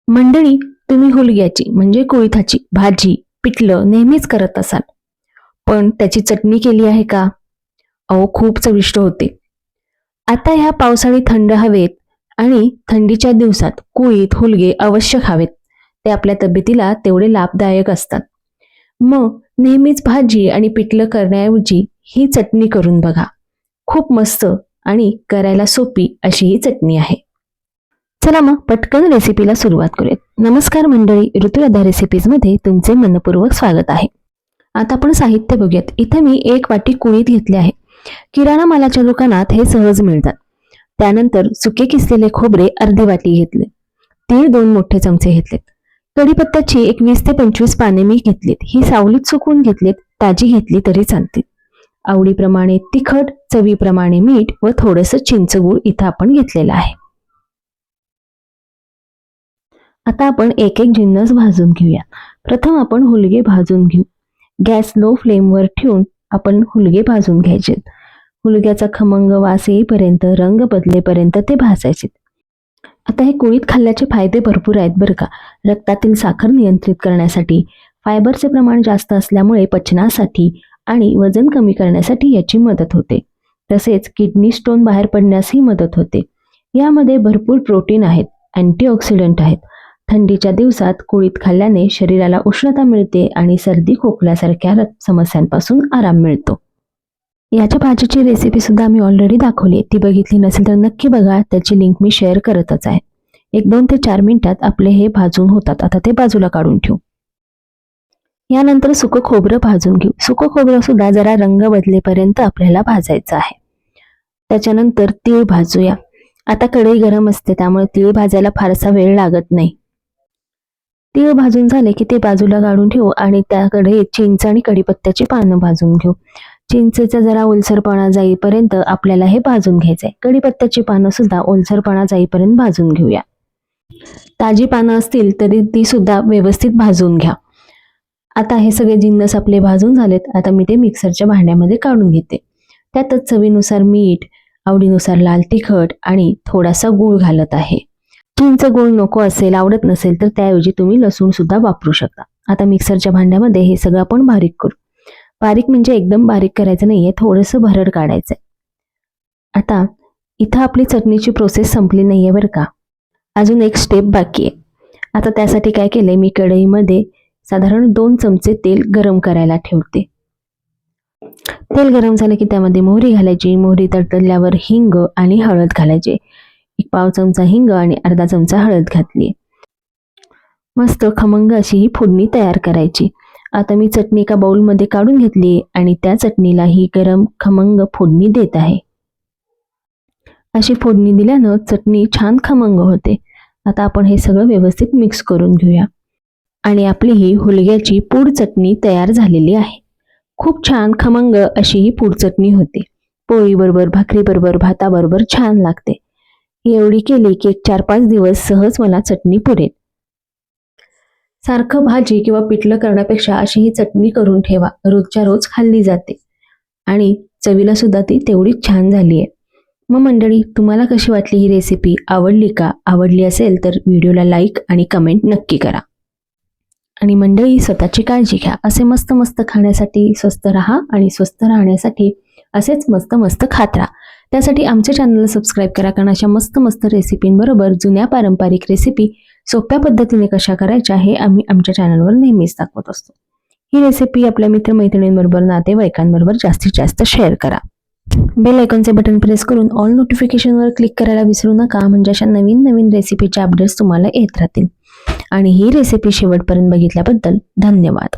मंडळी, तुम्ही हुलग्याची म्हणजे कुळिथाची भाजी, पिठलं नेहमीच करत असाल. पण त्याची चटणी केली आहे का? अहो, खूप चविष्ट होते. आता ह्या पावसाळी थंड हवेत आणि थंडीच्या दिवसात कुळीथ, हुलगे अवश्य खावेत. ते आपल्या तब्येतीला तेवढे लाभदायक असतात. मग नेहमीच भाजी आणि पिठलं करण्याऐवजी ही चटणी करून बघा. खूप मस्त आणि करायला सोपी अशी ही चटणी आहे. चला मग पटकन रेसिपीला सुरुवात करूयात. नमस्कार मंडळी, ऋतुराधा रेसिपीजमध्ये तुमचे मनपूर्वक स्वागत आहे. आता आपण साहित्य बघूयात. इथे मी 1 वाटी कुळीथ घेतले आहे. किराणा मालाच्या दुकानात हे सहज मिळतात. त्यानंतर सुके किसलेले खोबरे अर्धी वाटी घेतले. तीळ 2 मोठे चमचे घेतलेत. कढीपत्त्याची एक 20 ते 25 पाने मी घेतलीत. ही सावलीत सुकवून घेतलीत, ताजी घेतली तरी चालतील. आवडीप्रमाणे तिखट, चवीप्रमाणे मीठ व थोडंसं चिंचगूळ इथं आपण घेतलेलं आहे. आता आपण एक एक जिन्नस भाजून घेऊया. प्रथम आपण हुलगे भाजून घेऊ. गॅस लो फ्लेमवर ठेवून आपण हुलगे भाजून घ्यायचे. हुलग्याचा खमंग वास येईपर्यंत, रंग बदलेपर्यंत ते भाजायचे. आता हे कुळीथ खाल्ल्याचे फायदे भरपूर आहेत बरं का. रक्तातील साखर नियंत्रित करण्यासाठी, फायबरचे प्रमाण जास्त असल्यामुळे पचनासाठी आणि वजन कमी करण्यासाठी याची मदत होते. तसेच किडनी स्टोन बाहेर पडण्यासही मदत होते. यामध्ये भरपूर प्रोटीन आहेत, अँटीऑक्सिडंट आहेत. थंडीच्या दिवसात कुळीथ खाल्ल्याने शरीराला उष्णता मिळते आणि सर्दी खोकल्यासारख्या समस्यांपासून आराम मिळतो. याच्या भाजीची रेसिपी सुद्धा मी ऑलरेडी दाखवली. ती बघितली नसेल तर नक्की बघा. त्याची लिंक मी शेअर करतच आहे. 1-2 ते 4 मिनिटात आपले हे भाजून होतात. आता ते बाजूला काढून ठेवू. यानंतर सुकं खोबरं भाजून घेऊ. सुकं खोबरं सुद्धा जरा रंग बदलेपर्यंत आपल्याला भाजायचं आहे. त्याच्यानंतर तीळ भाजूया. आता कढई गरम असते त्यामुळे तीळ भाजायला फारसा वेळ लागत नाही. तीळ भाजून झाले की ते बाजूला काढून ठेवू आणि त्याकडे चिंच आणि कढीपत्त्याची पानं भाजून घेऊ. चिंचेचा जरा ओलसरपणा जाईपर्यंत आपल्याला हे भाजून घ्यायचंय. कढीपत्त्याची पानं सुद्धा ओलसरपणा जाईपर्यंत भाजून घेऊया. ताजी पानं असतील तरी ती सुद्धा व्यवस्थित भाजून घ्या. आता हे सगळे जिन्नस आपले भाजून झालेत. आता मी ते मिक्सरच्या भांड्यामध्ये काढून घेते. त्यातच चवीनुसार मीठ, आवडीनुसार लाल तिखट आणि थोडासा गूळ घालत आहे. चिंच गूळ नको असेल, आवडत नसेल तर त्याऐवजी तुम्ही लसूण सुद्धा वापरू शकता. आता मिक्सरच्या भांड्यामध्ये हे सगळं आपण बारीक करू. बारीक म्हणजे एकदम बारीक करायचं नाहीये, थोडंसं भरड काढायचंय. आता इथं आपली चटणीची प्रोसेस संपली नाहीये बरं का. अजून एक स्टेप बाकी आहे. आता त्यासाठी काय केलंय, मी कढईमध्ये साधारण 2 चमचे तेल गरम करायला ठेवते. तेल गरम झालं की त्यामध्ये मोहरी घालायची. मोहरी तडतडल्यावर हिंग आणि हळद घालायची. 1 पाव चमचा हिंग आणि अर्धा चमचा हळद घातली. मस्त खमंग अशी ही फोडणी तयार करायची. आता मी चटणी एका बाउलमध्ये काढून घेतली आणि त्या चटणीला ही गरम खमंग फोडणी देत आहे. अशी फोडणी दिल्यानं चटणी छान खमंग होते. आता आपण हे सगळं व्यवस्थित मिक्स करून घेऊया आणि आपली ही हुलग्याची पूड चटणी तयार झालेली आहे. खूप छान खमंग अशी ही पूड चटणी होते. पोळीबरोबर, भाकरीबरोबर, भाताबरोबर छान लागते. एवढी केली की 4-5 दिवस सहज मला चटणी पुरेल. सारखं भाजी किंवा पिठलं करण्यापेक्षा अशी ही चटणी करून ठेवा. रोजच्या रोज खाल्ली जाते आणि चवीला सुद्धा ती तेवढीच छान झाली आहे. मग मंडळी, तुम्हाला कशी वाटली ही रेसिपी? आवडली का? आवडली असेल तर व्हिडिओला लाईक आणि कमेंट नक्की करा. आणि मंडळी, स्वतःची काळजी घ्या. असे मस्त मस्त खाण्यासाठी स्वस्त राहा आणि स्वस्त राहण्यासाठी असेच मस्त मस्त खात राहा. त्यासाठी आमच्या चॅनलला सबस्क्राईब करा, कारण अशा मस्त मस्त रेसिपींबरोबर जुन्या पारंपरिक रेसिपी सोप्या पद्धतीने कशा करायच्या हे आम्ही आमच्या चॅनलवर नेहमीच दाखवत असतो. ही रेसिपी आपल्या मित्रमैत्रिणींबरोबर, नातेवाईकांबरोबर जास्तीत जास्त शेअर करा. बेल आयकॉनचे बटन प्रेस करून ऑल नोटिफिकेशनवर क्लिक करायला विसरू नका, म्हणजे अशा नवीन नवीन रेसिपीचे अपडेट्स तुम्हाला येत राहतील. आणि ही रेसिपी शेवटपर्यंत बघितल्याबद्दल धन्यवाद.